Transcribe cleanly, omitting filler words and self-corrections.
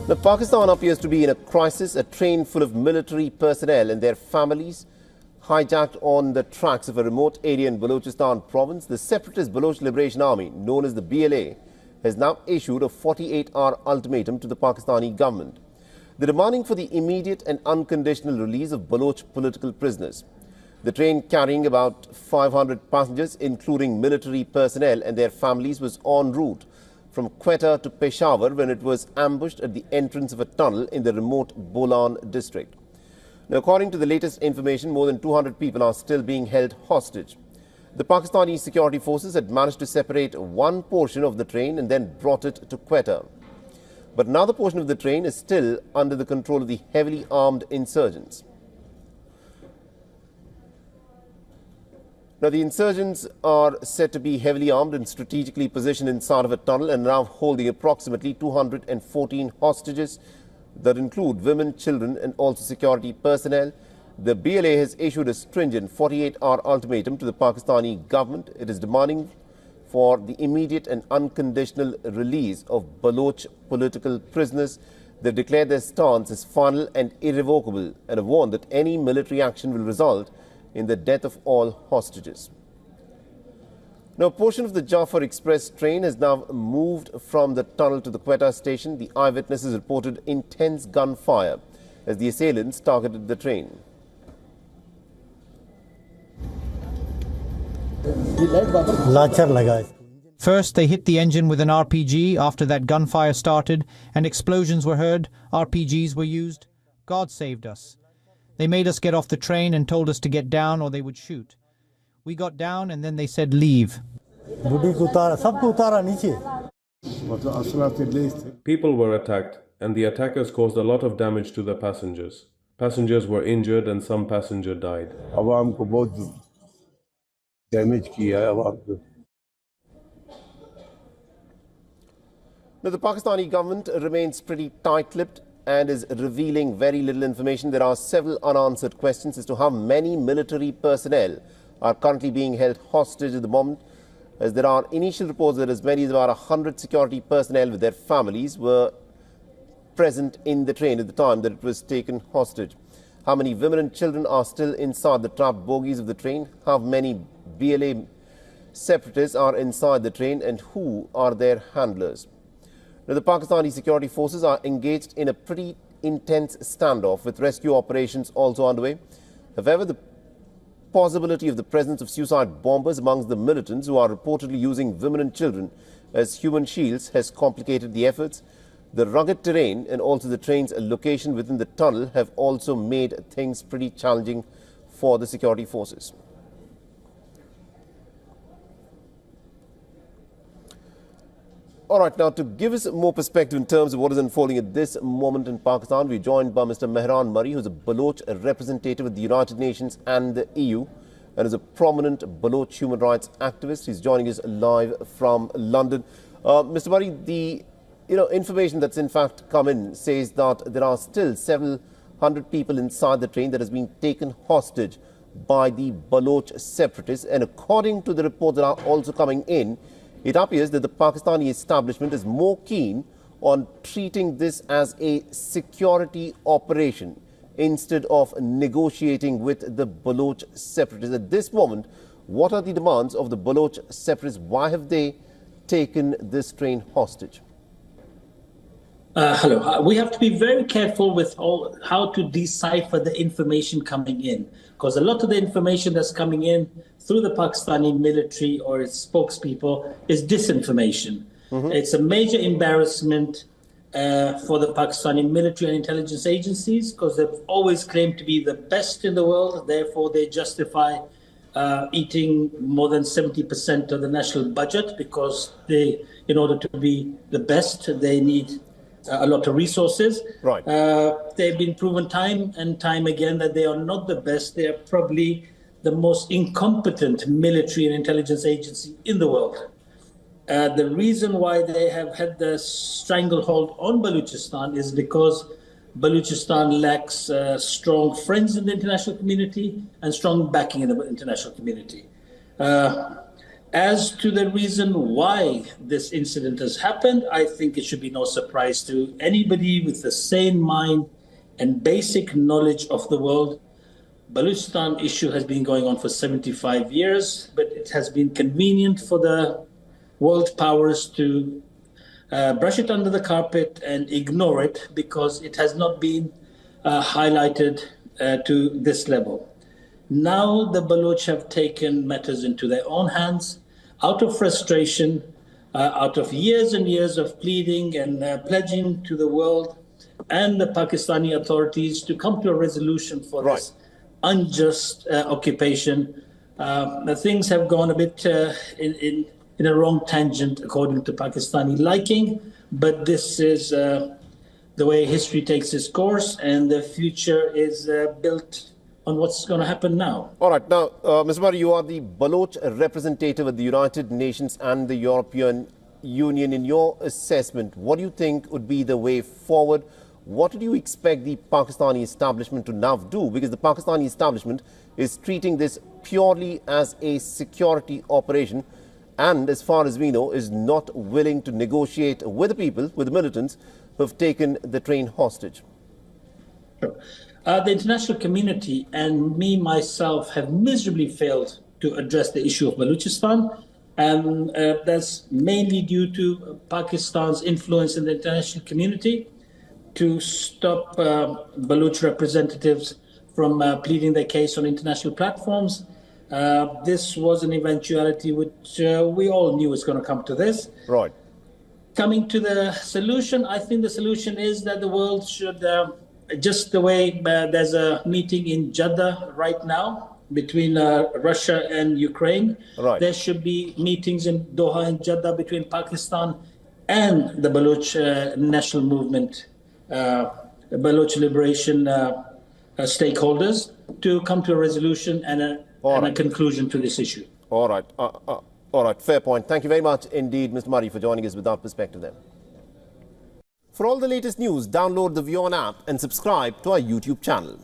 Now, Pakistan appears to be in a crisis. A train full of military personnel and their families hijacked on the tracks of a remote area in Balochistan province. The separatist Baloch Liberation Army, known as the BLA, has now issued a 48-hour ultimatum to the Pakistani government. They're demanding for the immediate and unconditional release of Baloch political prisoners. The train carrying about 500 passengers, including military personnel and their families, was en route from Quetta to Peshawar when it was ambushed at the entrance of a tunnel in the remote Bolan district. Now, according to the latest information, more than 200 people are still being held hostage. The Pakistani security forces had managed to separate one portion of the train and then brought it to Quetta. But another portion of the train is still under the control of the heavily armed insurgents. Now, the insurgents are said to be heavily armed and strategically positioned inside of a tunnel and now holding approximately 214 hostages that include women, children and also security personnel. The BLA has issued a stringent 48-hour ultimatum to the Pakistani government. It is demanding for the immediate and unconditional release of Baloch political prisoners. They declared their stance as final and irrevocable and have warned that any military action will result in the death of all hostages. Now, a portion of the Jafar Express train has now moved from the tunnel to the Quetta station. The Eyewitness has reported intense gunfire as the assailants targeted the train. First, they hit the engine with an RPG. After that, gunfire started and explosions were heard. RPGs were used. God saved us. They made us get off the train and told us to get down or they would shoot. We got down and then they said leave. People were attacked and the attackers caused a lot of damage to the passengers. Passengers were injured and some passenger died. Now, the Pakistani government remains pretty tight-lipped and is revealing very little information. There are several unanswered questions as to how many military personnel are currently being held hostage at the moment, as there are initial reports that as many as about 100 security personnel with their families were present in the train at the time that it was taken hostage. How many women and children are still inside the trapped bogies of the train? How many BLA separatists are inside the train and who are their handlers? Now, the Pakistani security forces are engaged in a pretty intense standoff with rescue operations also underway. However, the possibility of the presence of suicide bombers amongst the militants who are reportedly using women and children as human shields has complicated the efforts. The rugged terrain and also the train's location within the tunnel have also made things pretty challenging for the security forces. All right, now to give us more perspective in terms of what is unfolding at this moment in Pakistan, we're joined by Mr. Mehran Murray, who's a Baloch representative at the United Nations and the EU and is a prominent Baloch human rights activist. He's joining us live from London. Mr. Murray, the information that's in fact come in says that there are still several hundred people inside the train that has been taken hostage by the Baloch separatists, and according to the reports that are also coming in, it appears that the Pakistani establishment is more keen on treating this as a security operation instead of negotiating with the Baloch separatists. At this moment, what are the demands of the Baloch separatists? Why have they taken this train hostage? Hello. We have to be very careful with how to decipher the information coming in, because a lot of the information that's coming in through the Pakistani military or its spokespeople is disinformation. It's a major embarrassment for the Pakistani military and intelligence agencies, because they've always claimed to be the best in the world. Therefore, they justify eating more than 70% of the national budget, because in order to be the best, they need a lot of resources. Right. They've been proven time and time again that they are not the best. They are probably the most incompetent military and intelligence agency in the world. The reason why they have had the stranglehold on Balochistan is because Balochistan lacks strong friends in the international community and strong backing in the international community. As to the reason why this incident has happened, I think it should be no surprise to anybody with a sane mind and basic knowledge of the world. Balochistan issue has been going on for 75 years, but it has been convenient for the world powers to brush it under the carpet and ignore it because it has not been highlighted to this level. Now the Baloch have taken matters into their own hands out of frustration, out of years and years of pleading and pledging to the world and the Pakistani authorities to come to a resolution for this unjust occupation. Things have gone a bit in a wrong tangent according to Pakistani liking, but this is the way history takes its course, and the future is built on what's going to happen now. All right. Now, Mr. Murray, you are the Baloch representative at the United Nations and the European Union. In your assessment, what do you think would be the way forward? What do you expect the Pakistani establishment to now do? Because the Pakistani establishment is treating this purely as a security operation and, as far as we know, is not willing to negotiate with the people, with the militants who have taken the train hostage. Sure. The international community and me, myself, have miserably failed to address the issue of Balochistan. And that's mainly due to Pakistan's influence in the international community to stop Baloch representatives from pleading their case on international platforms. This was an eventuality which we all knew was going to come to this. Right. Coming to the solution, I think the solution is that the world should, just the way there's a meeting in Jeddah right now between Russia and Ukraine, there should be meetings in Doha and Jeddah between Pakistan and the Baloch National Movement, Baloch Liberation stakeholders to come to a resolution and a conclusion to this issue. All right. All right. Fair point. Thank you very much indeed, Mr. Murray, for joining us with that perspective then. For all the latest news, download the WION app and subscribe to our YouTube channel.